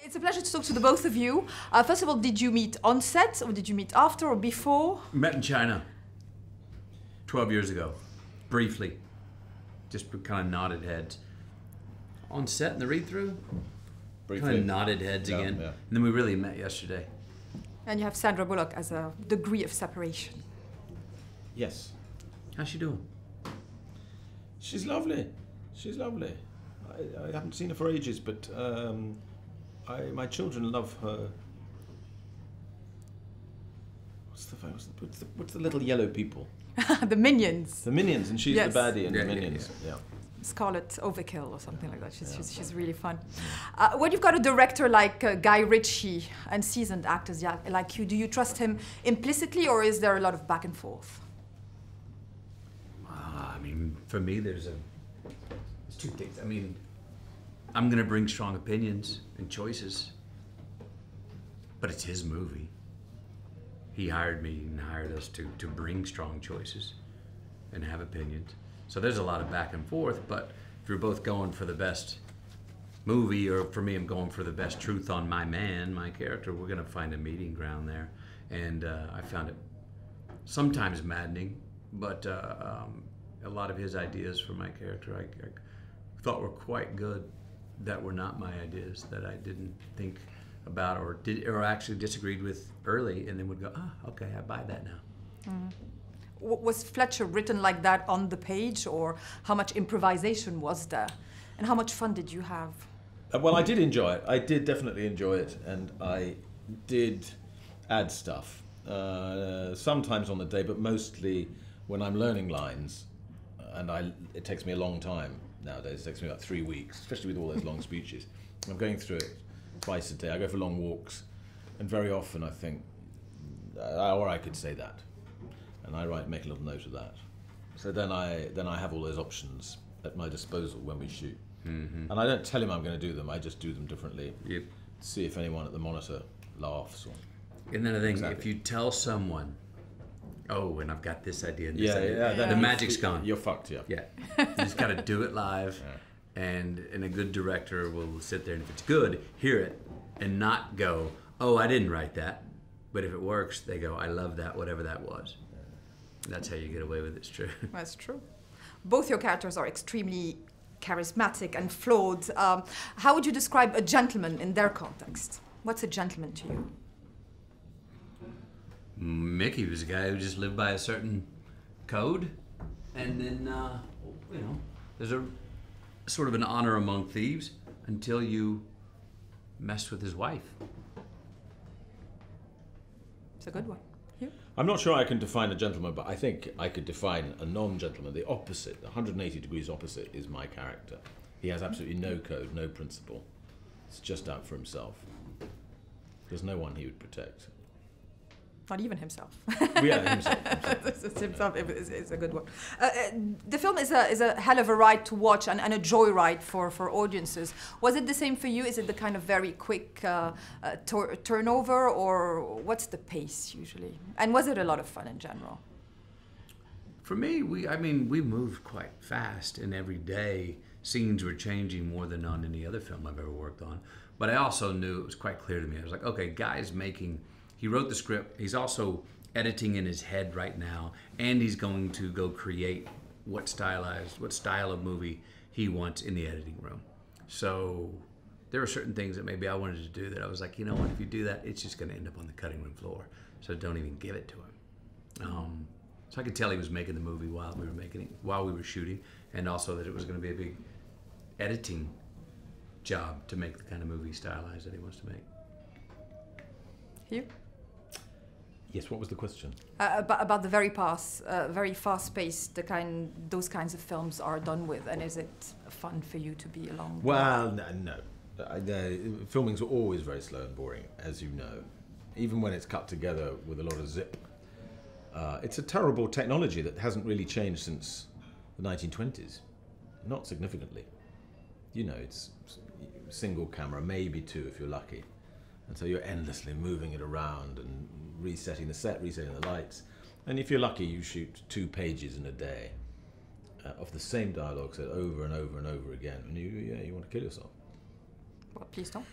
It's a pleasure to talk to the both of you. First of all, did you meet on set, or did you meet after or before? Met in China 12 years ago, briefly. Just kind of nodded heads. On set in the read-through, kind of nodded heads again. Yeah. And then we really met yesterday. And you have Sandra Bullock as a degree of separation. Yes. How's she doing? She's lovely. She's lovely. I haven't seen her for ages, but my children love her. What's the little yellow people? The Minions. The Minions, and she's the baddie in the Minions. Yeah. Scarlet Overkill or something like that. She's really fun. When you've got a director like Guy Ritchie and seasoned actors like you, do you trust him implicitly, or is there a lot of back and forth? I mean, for me, there's two things. I mean, I'm gonna bring strong opinions and choices, but it's his movie. He hired me and hired us to bring strong choices and have opinions. So there's a lot of back and forth, but if you're both going for the best movie, or for me, I'm going for the best truth on my man, my character, we're gonna find a meeting ground there. And I found it sometimes maddening, but a lot of his ideas for my character I thought were quite good, that were not my ideas, that I didn't think about or actually disagreed with early, and then would go, okay, I buy that now. Mm. Was Fletcher written like that on the page, or how much improvisation was there? And how much fun did you have? Well, I did enjoy it. I did definitely enjoy it, and I did add stuff. Sometimes on the day, but mostly when I'm learning lines, and it takes me a long time nowadays. It takes me about 3 weeks, especially with all those long speeches. I'm going through it twice a day. I go for long walks, and very often I think, or I could say that, and I make a little note of that. So then I have all those options at my disposal when we shoot. Mm-hmm. And I don't tell him I'm going to do them. I just do them differently. Yep. See if anyone at the monitor laughs. And then I think if you tell someone, oh, and I've got this idea and this idea, the magic's gone. You're fucked, yeah. Yeah. You just got to do it live. Yeah. And a good director will sit there, and if it's good, hear it, and not go, oh, I didn't write that. But if it works, they go, I love that, whatever that was. That's how you get away with it. It's true. That's true. Both your characters are extremely charismatic and flawed. How would you describe a gentleman in their context? What's a gentleman to you? Mickey was a guy who just lived by a certain code, and then, there's a sort of an honor among thieves until you mess with his wife. It's a good one. You? I'm not sure I can define a gentleman, but I think I could define a non-gentleman. The opposite, 180 degrees opposite, is my character. He has absolutely no code, no principle. He's just out for himself. There's no one he would protect. Not even himself. Yeah, himself. Himself is a good one. The film is a hell of a ride to watch, and a joyride for audiences. Was it the same for you? Is it the kind of very quick turnover, or what's the pace usually? And was it a lot of fun in general? For me, we moved quite fast, and every day scenes were changing more than on any other film I've ever worked on. But I also knew, it was quite clear to me, I was like, okay, Guy's he wrote the script, he's also editing in his head right now, and he's going to go create what style of movie he wants in the editing room. So there were certain things that maybe I wanted to do that I was like, you know what, if you do that, it's just gonna end up on the cutting room floor. So don't even give it to him. So I could tell he was making the movie while we were shooting, and also that it was gonna be a big editing job to make the kind of movie stylized that he wants to make. Hugh? Yes, what was the question? About the very fast-paced, those kinds of films are done with, and is it fun for you to be along? Well, no. Filming's always very slow and boring, as you know. Even when it's cut together with a lot of zip. It's a terrible technology that hasn't really changed since the 1920s. Not significantly. You know, it's single camera, maybe two if you're lucky. And so you're endlessly moving it around and resetting the set, resetting the lights. And if you're lucky, you shoot 2 pages in a day of the same dialogue said over and over and over again. And you want to kill yourself. Well, please don't.